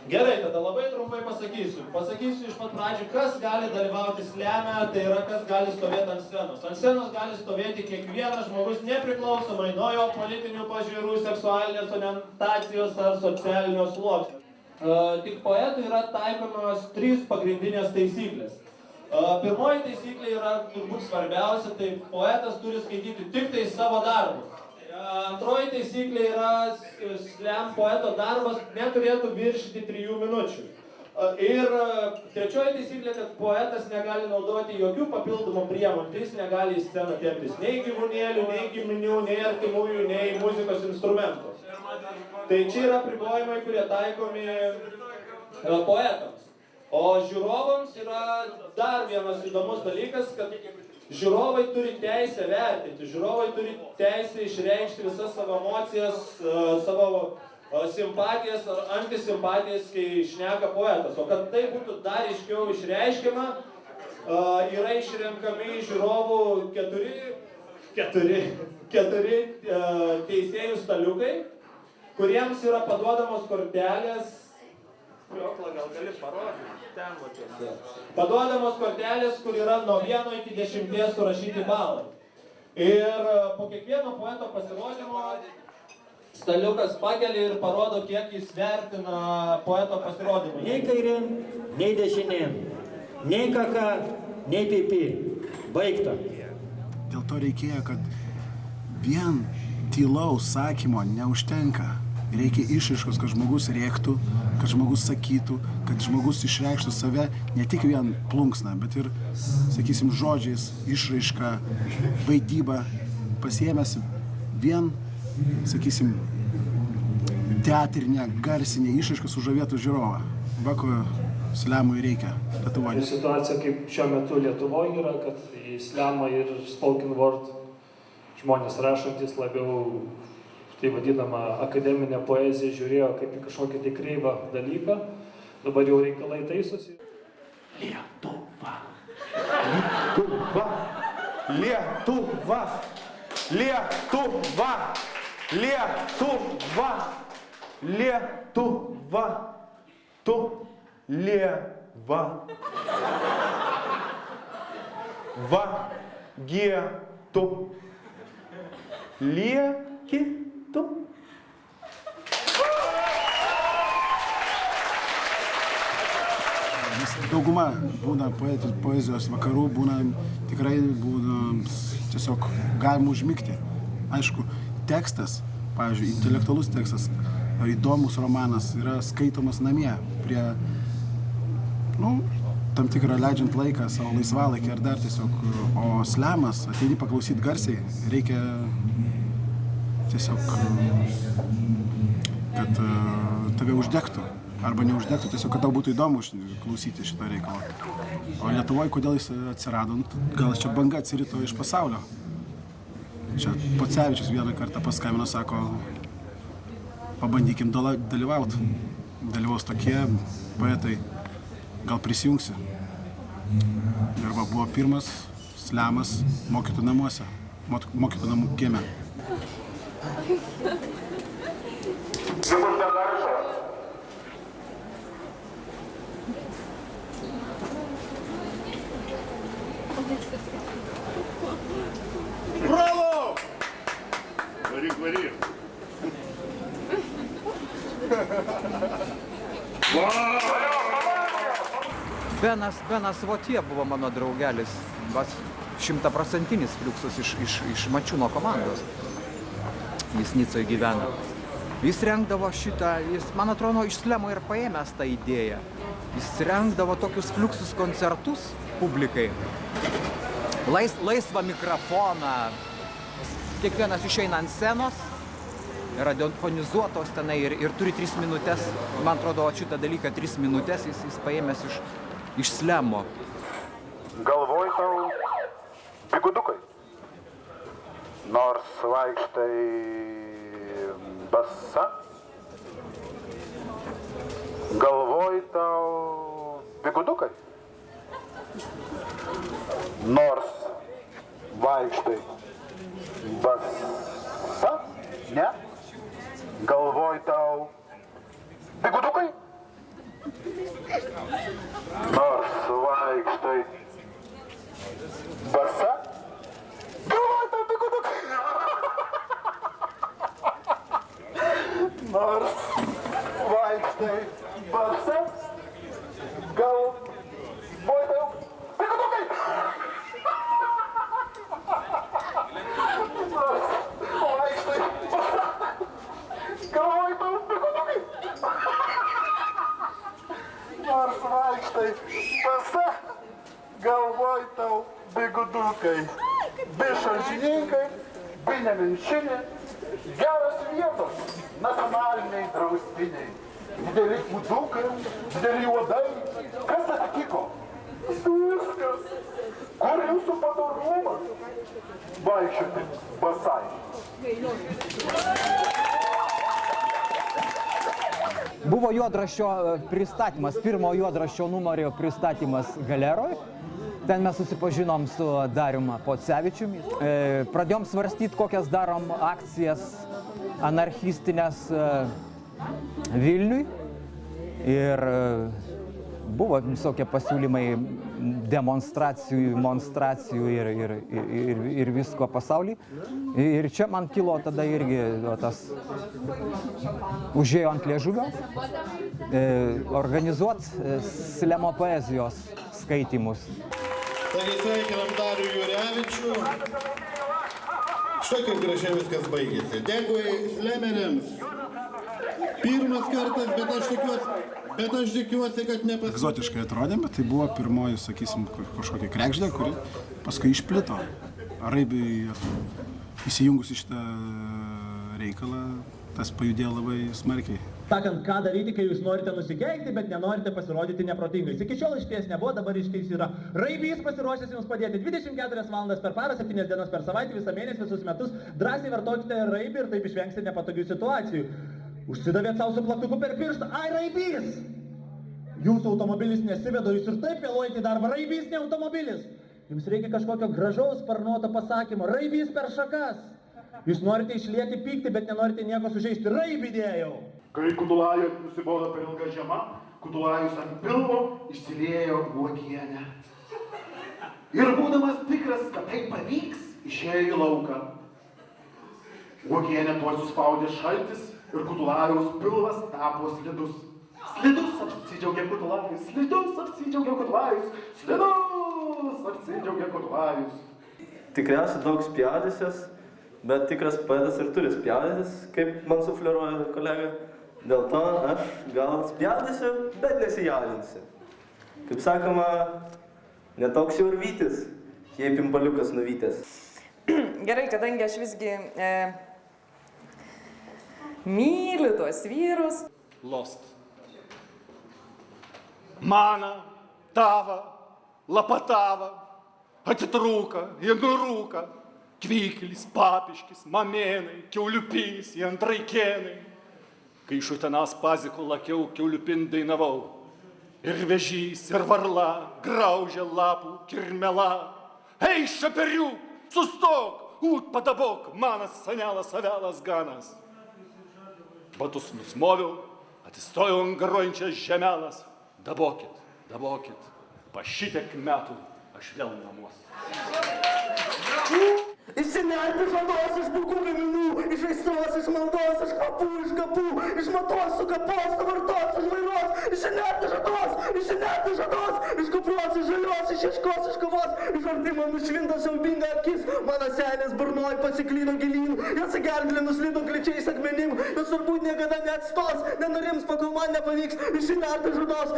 Gerai, tada labai trumpai pasakysiu. Pasakysiu iš pat pradžių, kas gali dalyvauti sleme, tai yra kas gali stovėti ant scenos. Ant scenos gali stovėti kiekvienas žmogus nepriklausomai nuo jo politinių pažiūrų, seksualinės orientacijos ar socialinio sluoksnio. Tik poetui yra taikomos 3 pagrindinės taisyklės. Pirmoji taisyklė yra turbūt svarbiausia, tai poetas turi skaityti tik tai savo darbus. Antroji taisyklė yra slam poeto darbas neturėtų viršyti 3 minučių. Ir trečioji taisyklė, kad poetas negali naudoti jokių papildomų priemonių, tai jis negali į sceną temptis nei gyvūnėlių, nei giminių, nei artimųjų, nei muzikos instrumentų. Tai čia yra apribojimai, kurie taikomi poetams. O žiūrovams yra dar vienas įdomus dalykas, kad žiūrovai turi teisę vertinti, žiūrovai turi teisę išreikšti visas savo emocijas, savo simpatijas ar antisimpatijas, kai šneka poetas. O kad tai būtų dar aiškiau išreiškiama, yra išrenkami žiūrovų keturi teisėjų staliukai, kuriems yra paduodamos kortelės. Gal gali parodyti? Paduodamos kortelės, kur yra nuo 1 iki 10 surašyti balai. Ir po kiekvieno poeto pasirodymo staliukas pakelia ir parodo, kiek jis vertina poeto pasirodymą. Nei kairė, nei dešinė, nei kaka, nei pipi. Baigta. Dėl to reikėjo, kad vien tylaus sakymo neužtenka. Reikia išraiškos, kad žmogus rėktų, kad žmogus sakytų, kad žmogus išreikštų save ne tik vien plunksną, bet ir, sakysim, žodžiais, išraišką, vaidybą, pasiėmęs vien, sakysim, teatrinę, garsinę išraišką sužavėtų žiūrovą. Va, ko slemui reikia Lietuvoje. Situacija kaip šiuo metu Lietuvoje yra, kad į slemą ir spoken word žmonės rašantis labiau tai vadinama akademinė poezija žiūrėjo kaip į kažkokį tai kreivą dalyką. Dabar jau reikalai taisosi. Lietuva! Lietuva! Lietuva! Lietuva! Lietuva! Lietuva! Tu lieva! Va! Gietu! Lieki! Dauguma būna poezijos vakarų, tikrai būna tiesiog galima užmigti. Aišku, tekstas, pavyzdžiui, intelektualus tekstas, įdomus romanas yra skaitomas namie prie, tam tikrą leidžiant laiką, savo laisvalaikį ar dar tiesiog. O slemas, ateini paklausyti garsiai, reikia tiesiog, kad tave uždegtų, arba neuždegtų, tiesiog, kad tau būtų įdomu klausyti šitą reikalą. O Lietuvoje, kodėl jis atsirado? Gal čia banga atsirito iš pasaulio. Čia Pocevičius vieną kartą paskambino, sako, pabandykim dalyvauti. Dalyvaus tokie poetai, gal prisijungsi. Ir buvo pirmas slemas mokytojų namuose, mokytojų namų kieme. Браво! Вари. Benas Votie buvo mano draugelis, 100% fliuksus iš Mačiūno komandos. Jis Nicoje gyvena. Jis rengdavo šitą, man atrodo, iš slemo ir paėmęs tą idėją. Jis rengdavo tokius fliuksus koncertus publikai. Laisvą mikrofoną. Kiekvienas išeina ant scenos, radiofonizuotos tenai ir turi 3 minutės. Man atrodo, šitą dalyką 3 minutės jis paėmęs iš slemo. Galvoj tau bigudukai. Nors vaikštai basa, galvoj tau bigudukai. Nors vaikštai basa, ne? Galvoj tau bigudukai. Nors vaikštai basa, galvoj tau bigudukai. Nors vaikštai basa, galvoj tau bigudukai. Nors vaikštai basa, galvoj tau bigudukai. Nors vaikštai basa, galvoj tau bigudukai. Bi šalčininkai, bi nemenšinė, geros vietos, nacionaliniai draustiniai. Dideli udukai, dideli uodai. Kas atsitiko? Viskas. Kur jūsų padorumas? Vaikščioti basai. Buvo juodraščio pristatymas, pirmo juodraščio numerio pristatymas Galeroj. Ten mes susipažinom su Darium Pocevičiumi. Pradėjom svarstyti, kokias darom akcijas anarchistinės Vilniui. Ir buvo visokie pasiūlymai demonstracijų, monstracijų ir visko pasaulyje. Ir čia man kilo tada irgi tas užėjo ant liežuvio organizuoti slemo poezijos skaitymus. Taigi sveikinam Darių Jurevičių. Štai kaip gražiai viskas baigėsi. Dėkui slemeriams. Pirmas kartas, bet aš tikiuosi, kad nepasikeitė. Egzotiškai atrodė, bet tai buvo pirmoji, sakysim, kažkokia kregždė, kuri paskui išplito. Raibiai įsijungus į šitą reikalą, tas pajudėjo labai smarkiai. Sakant, ką daryti, kai jūs norite nusikeikti, bet nenorite pasirodyti neprotingais. Iki šiol išties nebuvo, dabar išties yra. Raibys pasiruošęs jums padėti 24 valandas per parą, 7 dienas per savaitę, visą mėnesį, visus metus. Drąsiai vartokite raibį ir taip išvengsite nepatogių situacijų. Užsidavėt savo su plaktuku per pirštą. Ai, raibys! Jūsų automobilis nesiveda, jūs ir taip vėluojate į darbą. Raibys ne automobilis. Jums reikia kažkokio gražaus sparnuoto pasakymo. Raibys per šakas. Jūs norite išlieti pyktį, bet nenorite nieko sužeisti. Raibį dėjau. Kai Kudulajui nusibodo per ilga žiema, Kudulajus ant pilvo išsiliejo uogienę. Ir būdamas tikras, kad tai pavyks, išėjo į lauką. Uogienę tuoj suspaudė šaltis ir Kudulajaus pilvas tapo slidus. Slidus apsidžiaugė Kudulajus, slidus apsidžiaugė Kudulajus, slidus apsidžiaugė Kudulajus. Tikriausiai daug spjaudysios, bet tikras poetas ir turi spjaudytis, kaip man sufleruoja kolega. Dėl to aš gal spjaudysiu, bet nesijaudinsiu. Kaip sakoma, netoks jau ir vytis, jei pimpaliukas nuvytęs. Gerai, kadangi aš visgi myliu tuos vyrus. Lost. Mana, tava, lapatava, atitrūka, jenurūka, Kvyklis, Papiškis, Mamėnai, Kiauliupys, Jantraikėnai. Kai iš Utenos Paziko lakiau, Kiauliupin dainavau. Ir vežys, ir varla, graužia lapų, kirmela. Ei, šaperių, sustok, ūt padabok, manas senelas avelas ganas. Batus nusmoviau, atsistojau ant garuojančias žemelas. Dabokit, dabokit, pa šitiek metų aš vėl namuos. Išsinerti žados iš bukų gaminų, iš aistros, iš maldos, iš kvapų, iš kapų, iš matos, su kapos, suvartos, iš vairos, išsinerti žados, iš kupros, iš žalios, iš ieškos, iš kovos, iš artimo nušvinta siaubinga akis, mano senės burnoj pasiklydo gilyn, jos gerklė nuslydo kličiais akmenim, jos turbūt niekada neatstos, nenurims, pakol man nepavyks, išsinerti žados,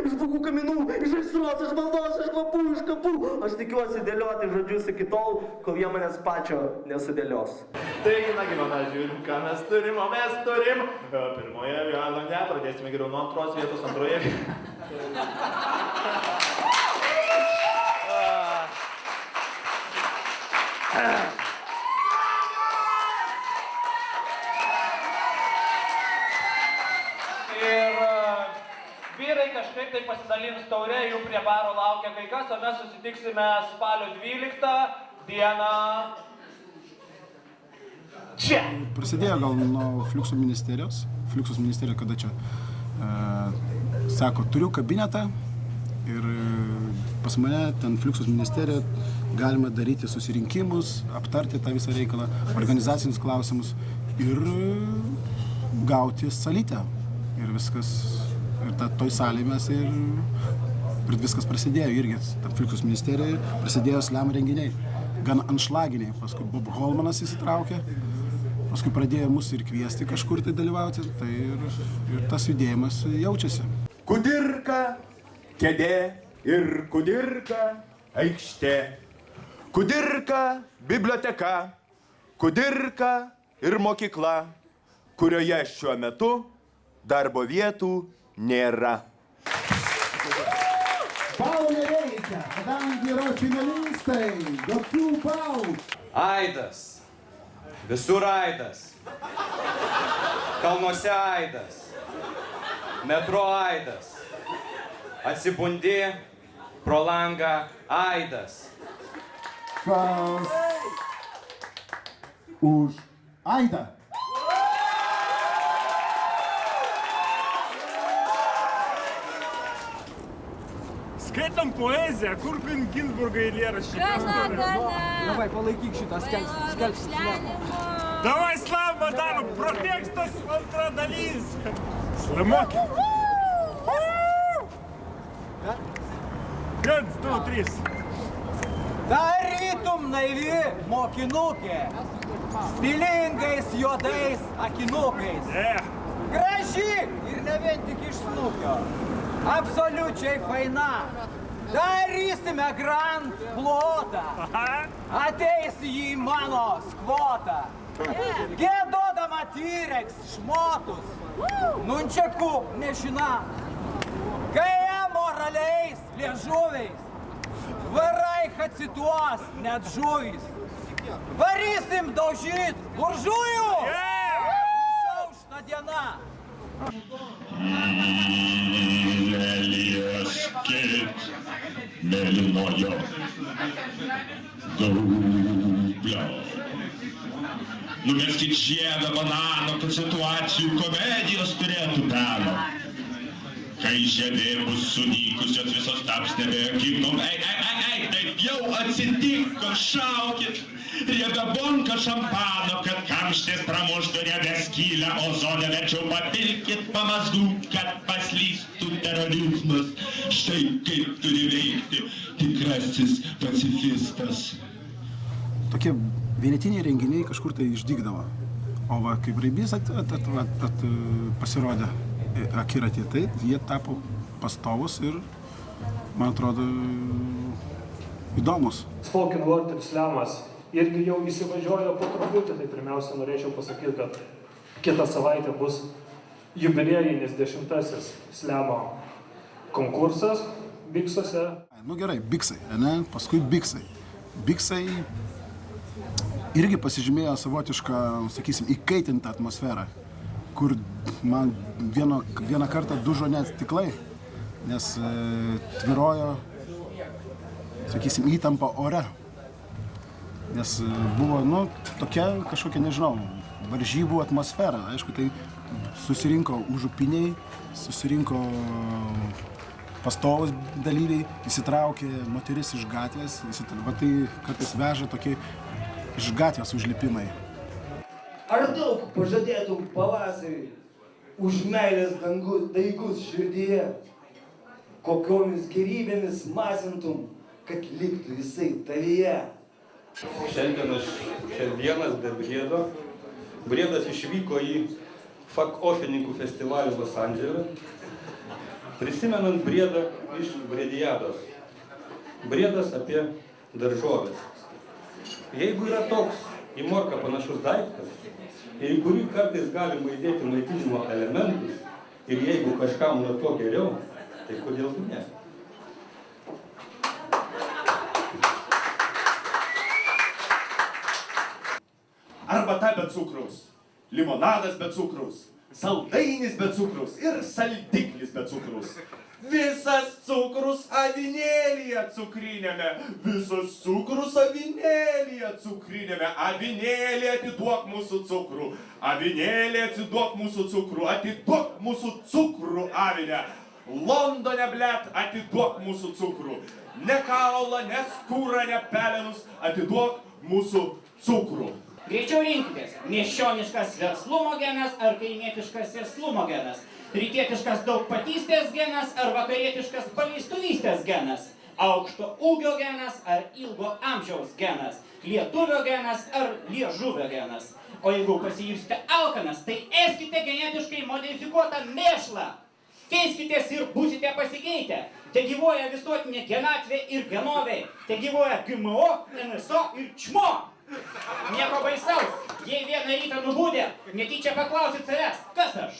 iš bukų gaminų, iš aistros, iš maldos, iš kvapų, iš kapų. Aš tikiuosi dėlioti žodžius iki tol, kol jie manęs pačio nesudėlios. Taigi, nagi, mana, žiūrim, ką mes turim, o mes turim. Pirmoje vietoje, pradėsime geriau nuo antros vietos, antroje vietoje. Ir vyrai kažkaip tai pasidalins taurė, jų prie baro laukia kai kas, o mes susitiksime spalio 12 dieną čia. Prasidėjo gal nuo Fliuksus ministerija, kada čia sako, turiu kabinetą ir pas mane ten Fliuksus ministerija galima daryti susirinkimus, aptarti tą visą reikalą, organizacinius klausimus ir gauti salytę. Ir viskas, ir toj salėje mes ir viskas prasidėjo irgi, tam Fliuksus ministerijoje prasidėjo slam renginiai, gan anšlaginiai, paskui Bob Holmanas įsitraukė, paskui pradėjo mus ir kviesti kažkur tai dalyvauti, tai ir tas judėjimas jaučiasi. Kudirka, kėdė ir kudirka, aikštė. Kudirka, biblioteka, kudirka ir mokykla, kurioje šiuo metu darbo vietų nėra. Balų nereikia, kadangi yra finalistai, jokių balų. Aidas. Visur aidas. Kalnuose aidas. Metro aidas. Atsibundi, pro langą aidas. Kas už aidą? Skaitam poeziją, kur Ginsburgo eilėraščiai. Давай, palaikyk šitą, skelbsi. Давай, Slava, Dano, protekstas antra dalis. Slamoki. 1, 2, 3. Tarytum naivi mokinukė, stilingais juodais akinukais. Graži ir ne vien tik iš snukio. Absoliučiai faina. Darysime grand plotą. Ateis į mano skvotą. Gėdodama T-Rex šmotus. Nunčiakų nešina. Kai amoraliais liežuviais. Varaicha cituos net žuvys. Varysim daužyt buržujų. Išaušta diena. Nelieskit mėlynojo gaublio. Numeskit žiedą banano, kad situacijų komedijos turėtų peno. Kai žiedė bus sunykusios, visos taps nebeakynom. Taip jau atsitiko, šaukit. Riebia bonka šampano, kad kamštis pramuštų riebę skylę ozone, verčiau papilkit pamazgų, kad paslystų terorizmas. Štai kaip turi veikti tikrasis pacifistas. Tokie vienetiniai renginiai kažkur tai išdygdavo. O va, kaip Raibys pasirodė akiratį, tai jie tapo pastovus ir, man atrodo, įdomus. Spoken word ir slamas irgi jau įsivažiuoja po truputį, tai pirmiausia norėčiau pasakyti, kad kitą savaitę bus jubiliejinis 10-asis slamo konkursas Biksuose. Nu gerai, Biksai, ne? Paskui Biksai. Biksai irgi pasižymėjo savotišką, sakysim, įkaitintą atmosferą, kur man vieną kartą dužo net stiklai, nes tvyrojo, sakysim, įtampa ore. Nes buvo, nu, tokia kažkokia, nežinau, varžybų atmosfera. Aišku, tai susirinko užupiniai, susirinko pastovus dalyviai, įsitraukė moteris iš gatvės, va tai kartais veža tokie iš gatvės užlipimai. Ar daug pažadėtum pavasarį už meilės daigus širdyje? Kokiomis gerybėmis masintum, kad liktų jisai tavyje? Šiandien aš čia vienas be Briedo. Briedas išvyko į Fuck-Offininkų festivalį Los Andželą, prisimenant Briedą iš Brediados. Briedas apie daržovės. Jeigu yra toks į morką panašus daiktas, ir į kurį kartais galima įdėti maitinimo elementus, ir jeigu kažkam nuo to geriau, tai kodėl ne? Arbata be cukraus, limonadas be cukraus, saldainis be cukraus ir saldiklis be cukraus. Visas cukrus avinėlyje cukrinėme, visas cukrus avinėlyje cukrinėme. Avinėlė, atiduok mūsų cukrų, avinėlė, atiduok mūsų cukrų, atiduok mūsų cukrų, avinė. Londone, blet, atiduok mūsų cukrų. Ne kaulą, ne skūrą, ne pelenus, atiduok mūsų cukrų. Greičiau rinkitės miesčioniškas verslumo genas ar kaimietiškas sėslumo genas, rytietiškas daugpatystės genas ar vakarietiškas paleistuvystės genas, aukšto ūgio genas ar ilgo amžiaus genas, lietuvio genas ar liežuvio genas. O jeigu pasijusite alkanas, tai ėskite genetiškai modifikuotą mėšlą. Keiskitės ir būsite pasikeitę. Te gyvuoja visuotinė genatvė ir genovė. Te gyvuoja GMO, NSO ir ČMO. Nieko baisaus, jei vieną rytą nubudę, netyčia paklausit savęs, kas aš?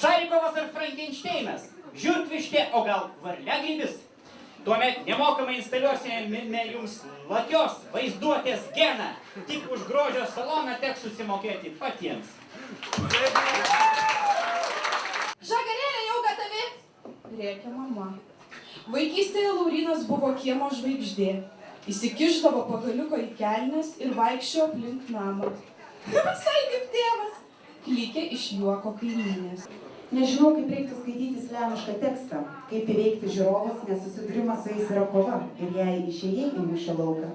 Šarikovas ar Frankenšteinas? Žiurkvištė, o gal varliagrybis? Tuomet nemokamai instaliuosime jums lakios vaizduotės geną. Tik už grožio saloną teks susimokėti patiems. Žagarėlė jau gatavi? Rėkia mama. Vaikystėje Laurynas buvo kiemo žvaigždė. Įsikišdavo pagaliuko į kelnes ir vaikščiojo aplink namą. Visai kaip tėvas. Klykė iš juoko kaimynės. Nežinau, kaip reiktų skaityti slemišką tekstą, kaip įveikti žiūrovus, nes susidūrimas su jais yra kova ir jei išėjai į mūšio lauką,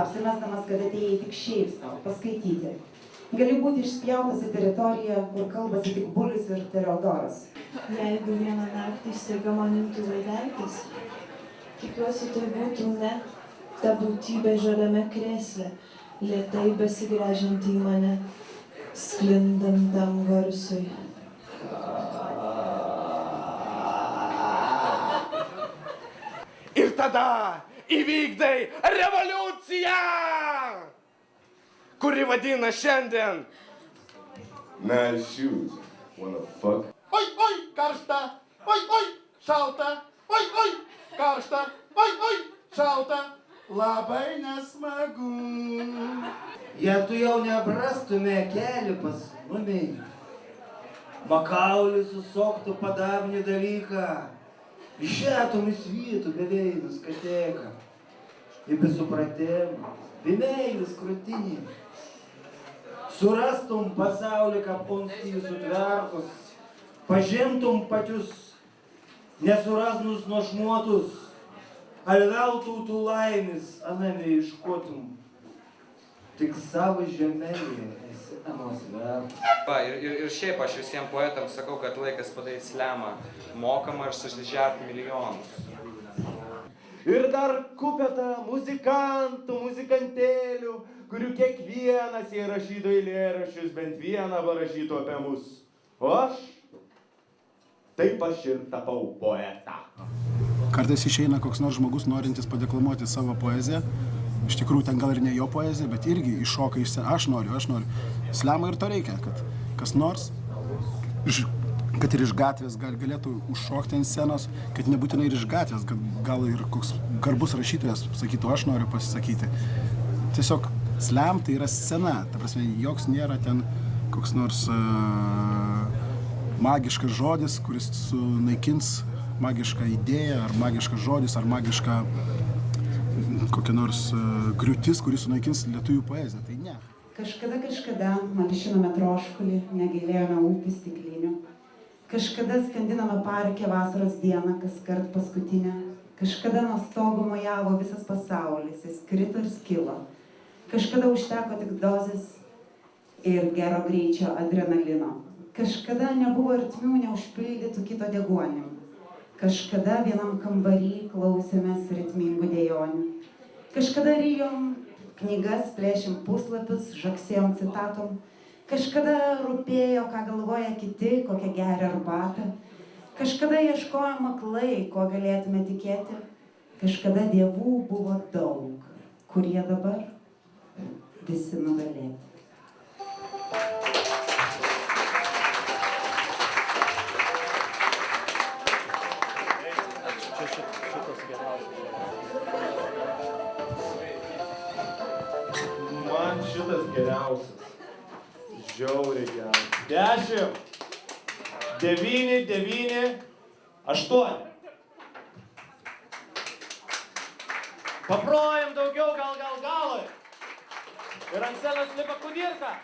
apsimesdamas, kad atėjai tik šiaip savo paskaityti. Gali būti išspjautas į teritoriją, kur kalbasi tik Bulius ir Teodoras. Jeigu vieną naktį staiga man imtų vaideltis, tikiuosi tai būtų ne ta būtybė žaliame krėsle, lėtai besigręžianti į mane, sklindant tam garsui. Ir tada įvykdai revoliuciją, kuri vadina šiandien. Nice shoes. Wanna fuck? Oi, oi, karšta, oi, oi, šalta, oi, oi, karšta, oi, oi, šalta, labai nesmagu. Jei tu jau nebrastume kelią pas mumi, Makaulis susoktų padarnį dalyką, išėtum į svietų beveinus katėką, į besupratimą, bimeilis krūtinį. Surastum pasaulį kaponskijus sutvertus, pažintum pačius nesurasnus nuošmuotus, alveltų tų laimis aname iškotum. Tik savo žemelėje esi anos vertas. Ir šiaip aš visiems poetams sakau, kad laikas padaryti slemą mokamą ir susižerti milijonus. Ir dar kupeta muzikantų, muzikantėlių, kurių kiekvienas jie rašytų eilėraščius, bent vieną parašytų apie mus. O taip aš ir tapau poetą. Kartais išeina koks nors žmogus, norintis padeklamuoti savo poeziją. Iš tikrųjų, ten gal ir ne jo poezija, bet irgi iššoka iš scenos. Aš noriu. Slemą ir to reikia, kad kas nors, kad ir iš gatvės galėtų užšokti ant scenos, kad nebūtinai ir iš gatvės, gal ir koks garbus rašytojas sakytų, aš noriu pasisakyti. Tiesiog slam tai yra scena, ta prasme, joks nėra ten koks nors magiškas žodis, kuris sunaikins magišką idėją, ar magiškas žodis, ar magišką kokia nors griūtis, kuris sunaikins lietuvių poeziją. Tai ne. Kažkada malšinome troškulį, negailėjome ūkį stiklinių. Kažkada skandinome parke vasaros dieną, kaskart paskutinę. Kažkada nuo stogo mojavo visas pasaulis, jis krito ir skilo. Kažkada užteko tik dozės ir gero greičio adrenalino. Kažkada nebuvo ertmių neužpildytų kito deguonių. Kažkada vienam kambarį klausėmės ritmingų dejonių. Kažkada rijom knygas, plėšėm puslapius, žaksėjom citatom. Kažkada rūpėjo, ką galvoja kiti, kokią geria arbatą. Kažkada ieškojom aklai, ko galėtume tikėti. Kažkada dievų buvo daug, kurie dabar visi nugalėti. Man šitas geriausias. Žiauriai geriausias. 10, 9, 9, 8. Paprojam daugiau gal galui. Ir ant scenos lipa Kudirka.